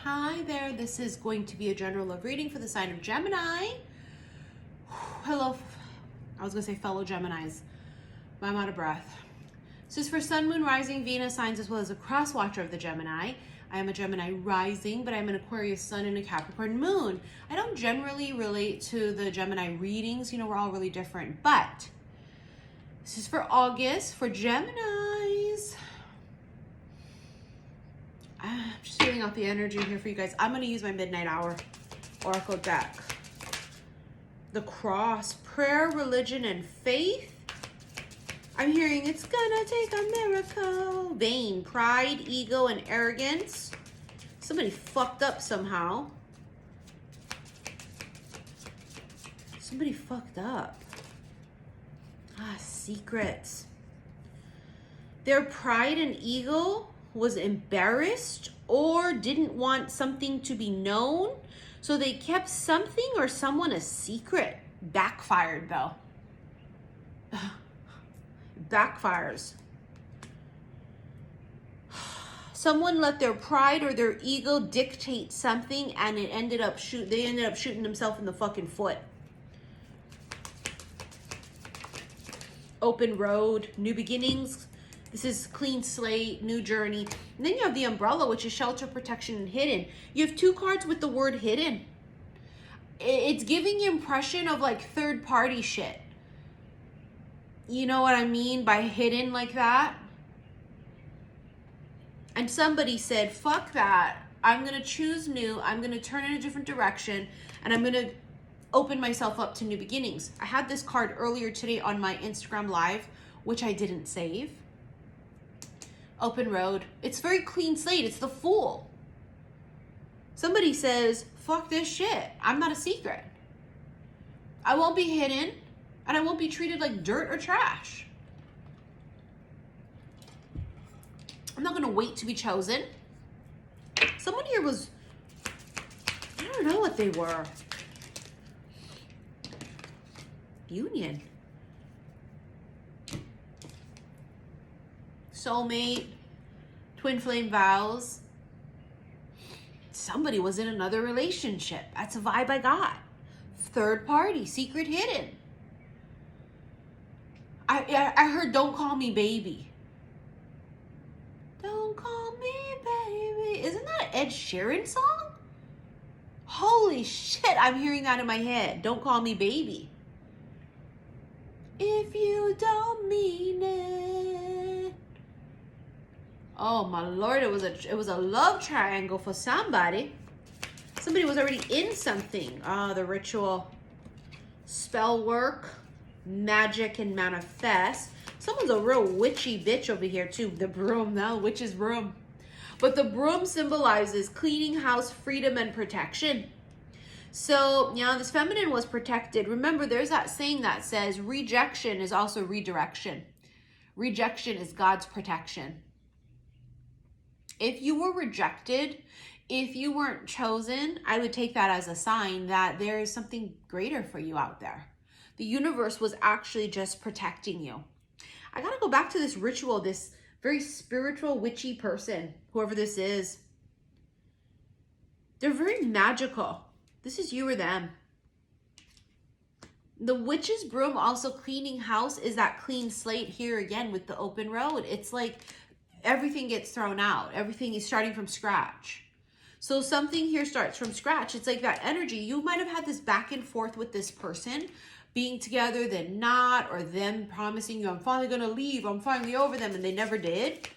Hi there, this is going to be a general love reading for the sign of Gemini. Hello, I was going to say fellow Geminis, but I'm out of breath. This is for Sun, Moon, Rising, Venus signs, as well as a cross watcher of the Gemini. I am a Gemini rising, but I'm an Aquarius sun and a Capricorn moon. I don't generally relate to the Gemini readings. You know, we're all really different, but this is for August for Geminis. I'm just feeling out the energy here for you guys. I'm going to use my Midnight Hour Oracle deck. The Cross, prayer, religion, and faith. I'm hearing it's gonna take a miracle. Vain, pride, ego, and arrogance. Somebody fucked up somehow. Somebody fucked up. Secrets. Their pride and ego was embarrassed or didn't want something to be known, so they kept something or someone a secret. Backfired though. Backfires. Someone let their pride or their ego dictate something, and they ended up shooting themselves in the fucking foot. Open road, new beginnings. This is clean slate, new journey. And then you have the umbrella, which is shelter, protection, and hidden. You have two cards with the word hidden. It's giving the impression of like third party shit. You know what I mean by hidden like that? And somebody said, fuck that. I'm going to choose new. I'm going to turn in a different direction. And I'm going to open myself up to new beginnings. I had this card earlier today on my Instagram live, which I didn't save. Open road. It's very clean slate. It's the Fool. Somebody says, fuck this shit. I'm not a secret. I won't be hidden, and I won't be treated like dirt or trash. I'm not going to wait to be chosen. Someone here was, I don't know what they were. Union. Soulmate, twin flame vows. Somebody was in another relationship. That's a vibe I got. Third party, secret hidden. I heard don't call me baby. Don't call me baby. Isn't that an Ed Sheeran song? Holy shit, I'm hearing that in my head. Don't call me baby. If you don't mean it. Oh my Lord, it was a love triangle for somebody. Somebody was already in something. The ritual, spell work, magic, and manifest. Someone's a real witchy bitch over here too. The broom, now witch's broom. But the broom symbolizes cleaning house, freedom, and protection. So, you know, this feminine was protected. Remember, there's that saying that says rejection is also redirection. Rejection is God's protection. If you were rejected, if you weren't chosen, I would take that as a sign that there is something greater for you out there. The universe was actually just protecting you. I got to go back to this ritual, this very spiritual, witchy person, whoever this is. They're very magical. This is you or them. The witch's broom, also cleaning house, is that clean slate here again with the open road. It's like everything gets thrown out. Everything is starting from scratch. So something here starts from scratch. It's like that energy. You might have had this back and forth with this person, being together, then not, or them promising you, I'm finally going to leave. I'm finally over them, and they never did.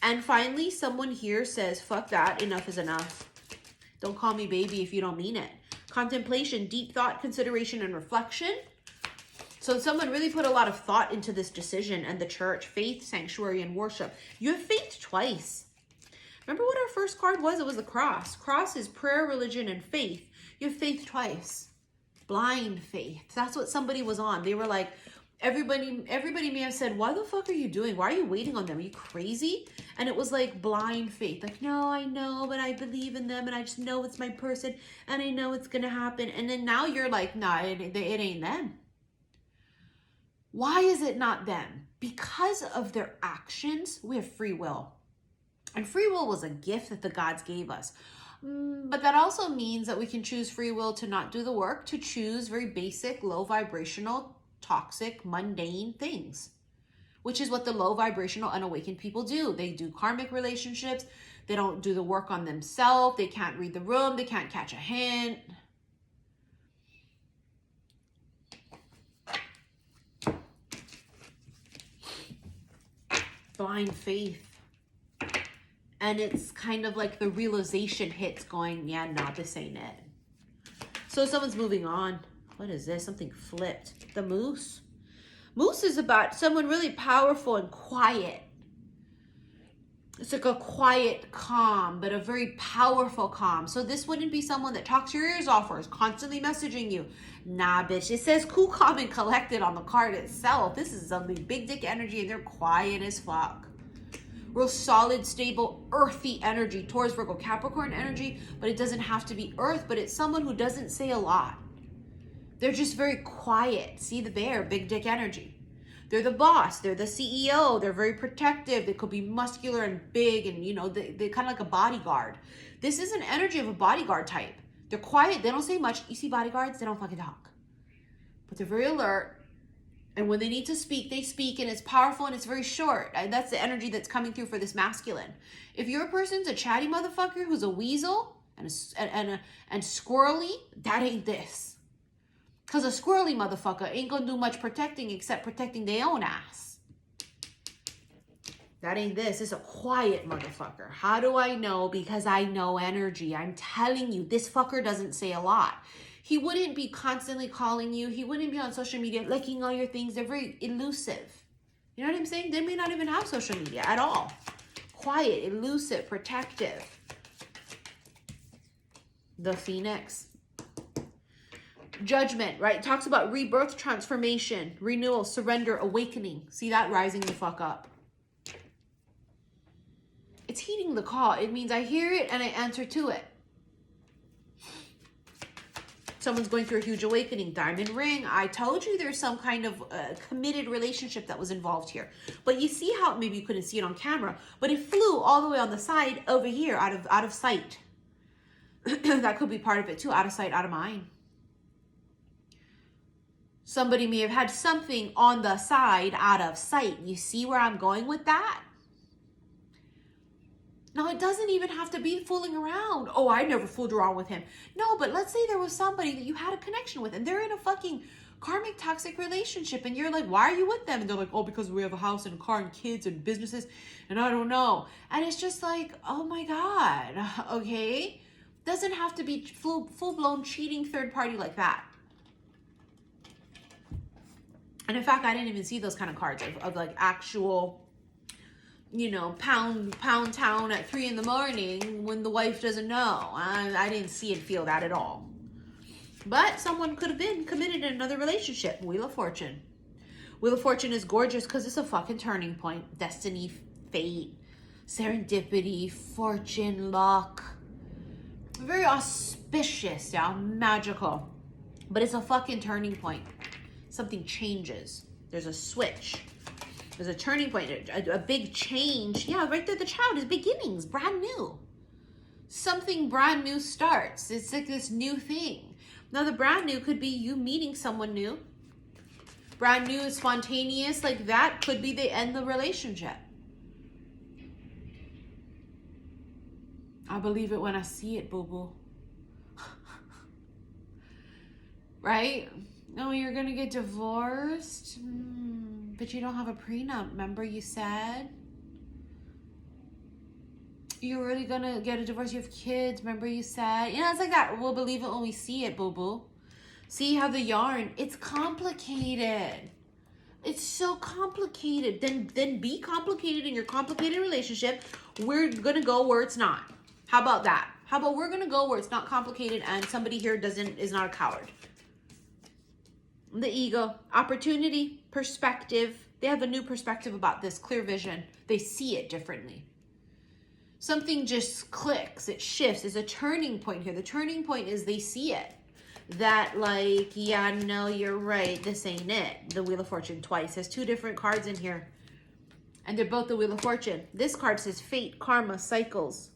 And finally, someone here says, fuck that. Enough is enough. Don't call me baby if you don't mean it. Contemplation, deep thought, consideration, and reflection. So someone really put a lot of thought into this decision, and the church, faith, sanctuary, and worship. You have faith twice. Remember what our first card was? It was the cross. Cross is prayer, religion, and faith. You have faith twice. Blind faith. That's what somebody was on. They were like, everybody may have said, why the fuck are you doing? Why are you waiting on them? Are you crazy? And it was like blind faith. Like, no, I know, but I believe in them, and I just know it's my person, and I know it's going to happen. And then now you're like, nah, it ain't them. Why is it not them? Because of their actions, we have free will. And free will was a gift that the gods gave us. But that also means that we can choose free will to not do the work, to choose very basic, low vibrational, toxic, mundane things, which is what the low vibrational unawakened people do. They do karmic relationships. They don't do the work on themselves. They can't read the room. They can't catch a hint. Blind faith. And it's kind of like the realization hits going, yeah, no, this ain't it. So someone's moving on. What is this? Something flipped. The moose. Moose is about someone really powerful and quiet. It's like a quiet calm, but a very powerful calm. So this wouldn't be someone that talks your ears off or is constantly messaging you. Nah, bitch. It says cool, calm, and collected on the card itself. This is something big dick energy, and they're quiet as fuck. Real solid, stable, earthy energy. Taurus, Virgo, Capricorn energy, but it doesn't have to be earth, but it's someone who doesn't say a lot. They're just very quiet. See the bear, big dick energy. They're the boss. They're the CEO. They're very protective. They could be muscular and big and, you know, they're kind of like a bodyguard. This is an energy of a bodyguard type. They're quiet. They don't say much. You see bodyguards? They don't fucking talk. But they're very alert. And when they need to speak, they speak, and it's powerful and it's very short. And that's the energy that's coming through for this masculine. If your person's a chatty motherfucker who's a weasel and squirrely, that ain't this. Because a squirrely motherfucker ain't gonna do much protecting except protecting their own ass. That ain't this. It's a quiet motherfucker. How do I know? Because I know energy. I'm telling you, this fucker doesn't say a lot. He wouldn't be constantly calling you. He wouldn't be on social media liking all your things. They're very elusive. You know what I'm saying? They may not even have social media at all. Quiet, elusive, protective. The Phoenix. Judgment, right? It talks about rebirth, transformation, renewal, surrender, awakening. See that? Rising the fuck up. It's heeding the call. It means I hear it and I answer to it. Someone's going through a huge awakening. Diamond ring. I told you there's some kind of committed relationship that was involved here. But you see how, maybe you couldn't see it on camera, but it flew all the way on the side over here, out of sight. That could be part of it too. Out of sight, out of mind. Somebody may have had something on the side, out of sight. You see where I'm going with that? Now, it doesn't even have to be fooling around. Oh, I never fooled around with him. No, but let's say there was somebody that you had a connection with and they're in a fucking karmic toxic relationship and you're like, why are you with them? And they're like, oh, because we have a house and a car and kids and businesses and I don't know. And it's just like, oh my God, okay? Doesn't have to be full-blown cheating third party like that. And in fact, I didn't even see those kind of cards of like actual, you know, pound town at 3 a.m. when the wife doesn't know. I didn't see and feel that at all. But someone could have been committed in another relationship. Wheel of Fortune. Wheel of Fortune is gorgeous because it's a fucking turning point. Destiny, fate, serendipity, fortune, luck. Very auspicious, yeah, magical. But it's a fucking turning point. Something changes. There's a switch. There's a turning point, a big change. Yeah, right there, the child is beginnings, brand new. Something brand new starts. It's like this new thing. Now, the brand new could be you meeting someone new. Brand new is spontaneous, like that could be the end of the relationship. I believe it when I see it, boo-boo. Right? No, you're gonna get divorced? But you don't have a prenup, remember you said? You're really gonna get a divorce, you have kids, remember you said? You know, it's like that. We'll believe it when we see it, boo-boo. See how the yarn, it's complicated. It's so complicated. Then be complicated in your complicated relationship. We're gonna go where it's not. How about that? How about we're gonna go where it's not complicated and somebody here is not a coward? The ego, opportunity, perspective. They have a new perspective about this, clear vision. They see it differently. Something just clicks, it shifts. There's a turning point here. The turning point is they see it. That like, yeah, no, you're right. This ain't it. The Wheel of Fortune twice. There's 2 different cards in here. And they're both the Wheel of Fortune. This card says fate, karma, cycles,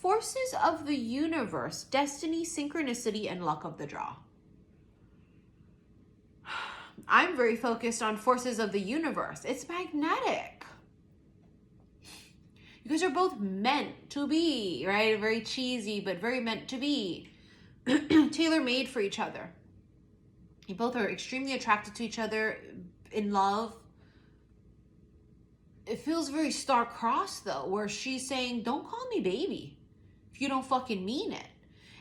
Forces of the universe, destiny, synchronicity, and luck of the draw. I'm very focused on forces of the universe. It's magnetic. You guys are both meant to be, right? Very cheesy, but very meant to be. Tailor-made for each other. You both are extremely attracted to each other, in love. It feels very star-crossed, though, where she's saying, don't call me baby if you don't fucking mean it.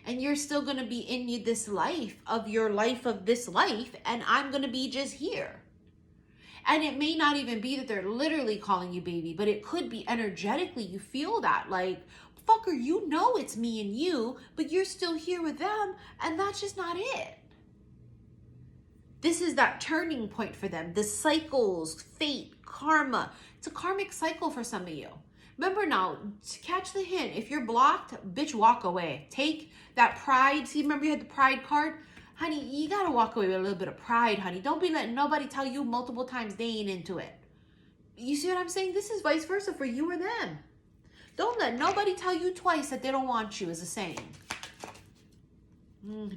And you're still going to be in this life of your life of this life, and I'm going to be just here. And it may not even be that they're literally calling you baby, but it could be energetically. You feel that, like, fucker, you know it's me and you, but you're still here with them, and that's just not it. This is that turning point for them. The cycles, fate, karma. It's a karmic cycle for some of you. Remember now, to catch the hint, if you're blocked, bitch, walk away. Take that pride. See, remember you had the pride card? Honey, you got to walk away with a little bit of pride, honey. Don't be letting nobody tell you multiple times they ain't into it. You see what I'm saying? This is vice versa for you or them. Don't let nobody tell you twice that they don't want you, is a saying.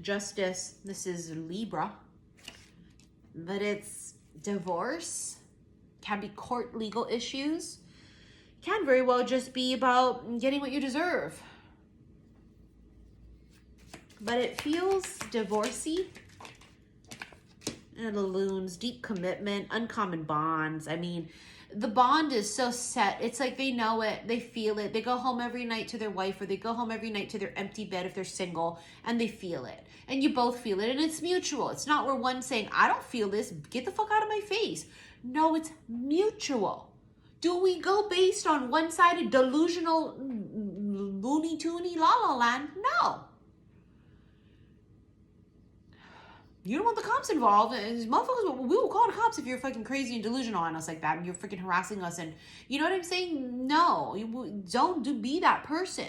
Justice. This is Libra. But it's divorce. Can be court legal issues. Can very well just be about getting what you deserve. But it feels divorcey. And the loons, deep commitment, uncommon bonds. I mean, the bond is so set. It's like they know it, they feel it. They go home every night to their wife, or they go home every night to their empty bed if they're single, and they feel it. And you both feel it, and it's mutual. It's not where one's saying, I don't feel this, get the fuck out of my face. No, it's mutual. Do we go based on one-sided delusional loony toony la la land? No. You don't want the cops involved. Motherfuckers, we will call the cops if you're fucking crazy and delusional on us like that, and you're freaking harassing us, and you know what I'm saying? No, don't be that person.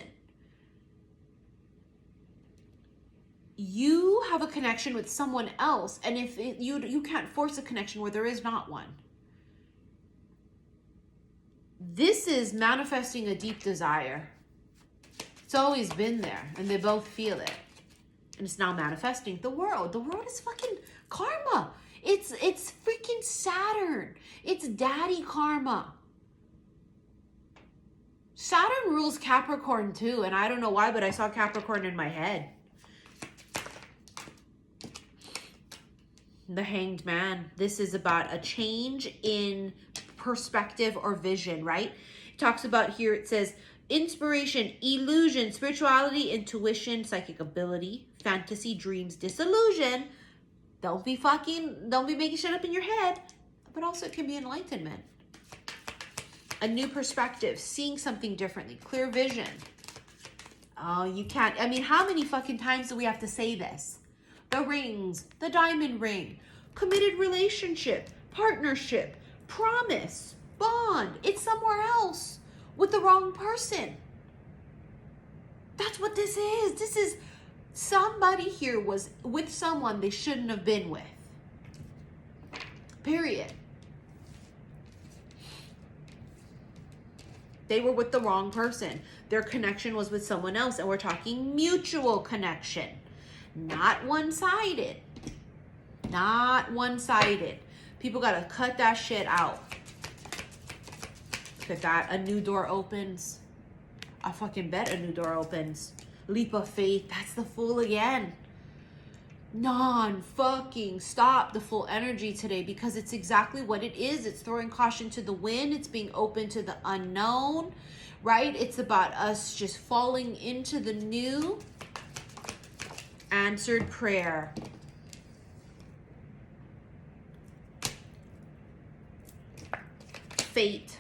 You have a connection with someone else, and if you can't force a connection where there is not one. This is manifesting a deep desire. It's always been there, and they both feel it. And it's now manifesting. The world is fucking karma. It's freaking Saturn. It's daddy karma. Saturn rules Capricorn too, and I don't know why, but I saw Capricorn in my head. The Hanged Man. This is about a change in perspective or vision, right? It talks about here, it says inspiration, illusion, spirituality, intuition, psychic ability, fantasy, dreams, disillusion. Don't be making shit up in your head, but also it can be enlightenment. A new perspective, seeing something differently, clear vision. Oh, you can't, I mean, how many fucking times do we have to say this? The rings, the diamond ring, committed relationship, partnership, promise, bond. It's somewhere else with the wrong person. That's what this is. This is somebody here was with someone they shouldn't have been with. Period. They were with the wrong person. Their connection was with someone else, and we're talking mutual connection. Not one-sided. Not one-sided. People got to cut that shit out. Look at that. A new door opens. I fucking bet a new door opens. Leap of faith. That's the Fool again. Non-fucking stop the Fool energy today, because it's exactly what it is. It's throwing caution to the wind. It's being open to the unknown, right? It's about us just falling into the new. Answered prayer. Fate.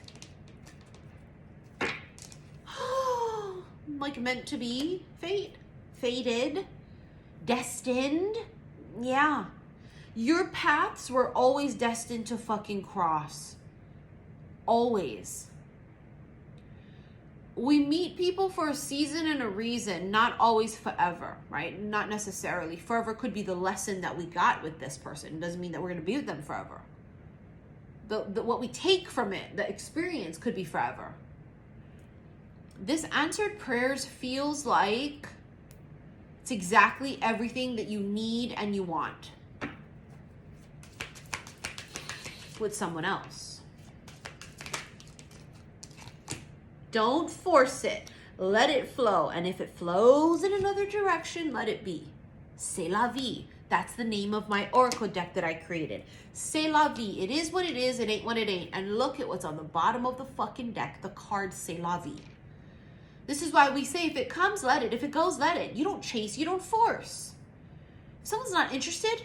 Like meant to be. Fate. Fated. Destined. Yeah. Your paths were always destined to fucking cross. Always. We meet people for a season and a reason, not always forever, right? Not necessarily. Forever could be the lesson that we got with this person. It doesn't mean that we're going to be with them forever. What we take from it, the experience, could be forever. This answered prayers feels like it's exactly everything that you need and you want with someone else. Don't force it. Let it flow. And if it flows in another direction, let it be. C'est la vie. That's the name of my oracle deck that I created. C'est la vie. It is what it is. It ain't what it ain't. And look at what's on the bottom of the fucking deck. The card C'est la vie. This is why we say if it comes, let it. If it goes, let it. You don't chase. You don't force. If someone's not interested,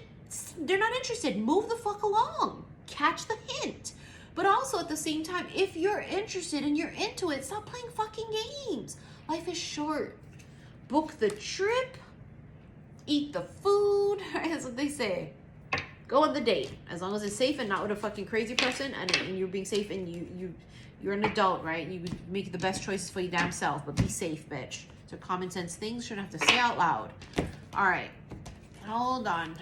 they're not interested. Move the fuck along. Catch the hint. But also at the same time, if you're interested and you're into it, stop playing fucking games. Life is short. Book the trip. Eat the food. That's what they say. Go on the date. As long as it's safe and not with a fucking crazy person, and you're being safe, and you're an adult, right? You would make the best choices for your damn self, but be safe, bitch. So common sense things shouldn't have to say out loud. All right. Hold on.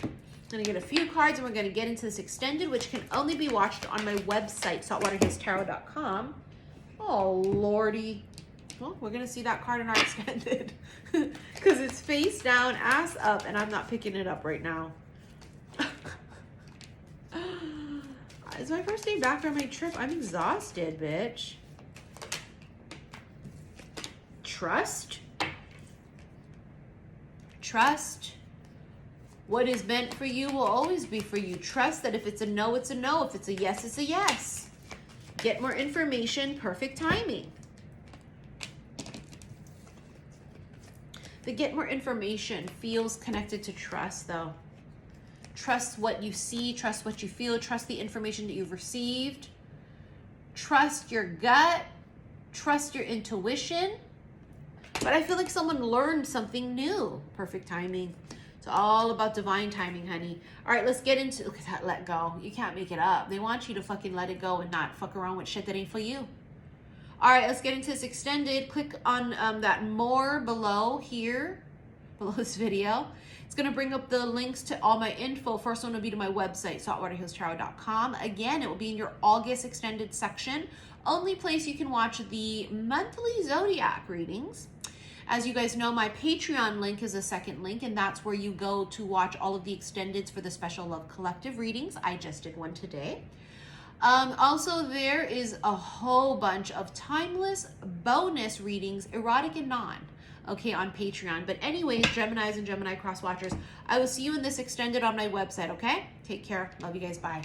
I'm going to get a few cards, and we're going to get into this extended, which can only be watched on my website, saltwaterhillstarot.com. Oh, lordy. Well, we're going to see that card in our extended because it's face down, ass up, and I'm not picking it up right now. It's my first day back from my trip. I'm exhausted, bitch. Trust. Trust. What is meant for you will always be for you. Trust that if it's a no, it's a no. If it's a yes, it's a yes. Get more information. Perfect timing. The get more information feels connected to trust, though. Trust what you see. Trust what you feel. Trust the information that you've received. Trust your gut. Trust your intuition. But I feel like someone learned something new. Perfect timing. It's all about divine timing, honey. All right, let's get into, look at that, let go. You can't make it up. They want you to fucking let it go and not fuck around with shit that ain't for you. All right, let's get into this extended. Click on that more below here, below this video. It's going to bring up the links to all my info. First one will be to my website, saltwaterhillstarot.com. Again, it will be in your August extended section. Only place you can watch the monthly zodiac readings. As you guys know, my Patreon link is a second link, and that's where you go to watch all of the extendeds for the Special Love Collective readings. I just did one today. Also, there is a whole bunch of timeless bonus readings, erotic and non, okay, on Patreon. But anyways, Geminis and Gemini cross watchers, I will see you in this extended on my website, okay? Take care. Love you guys. Bye.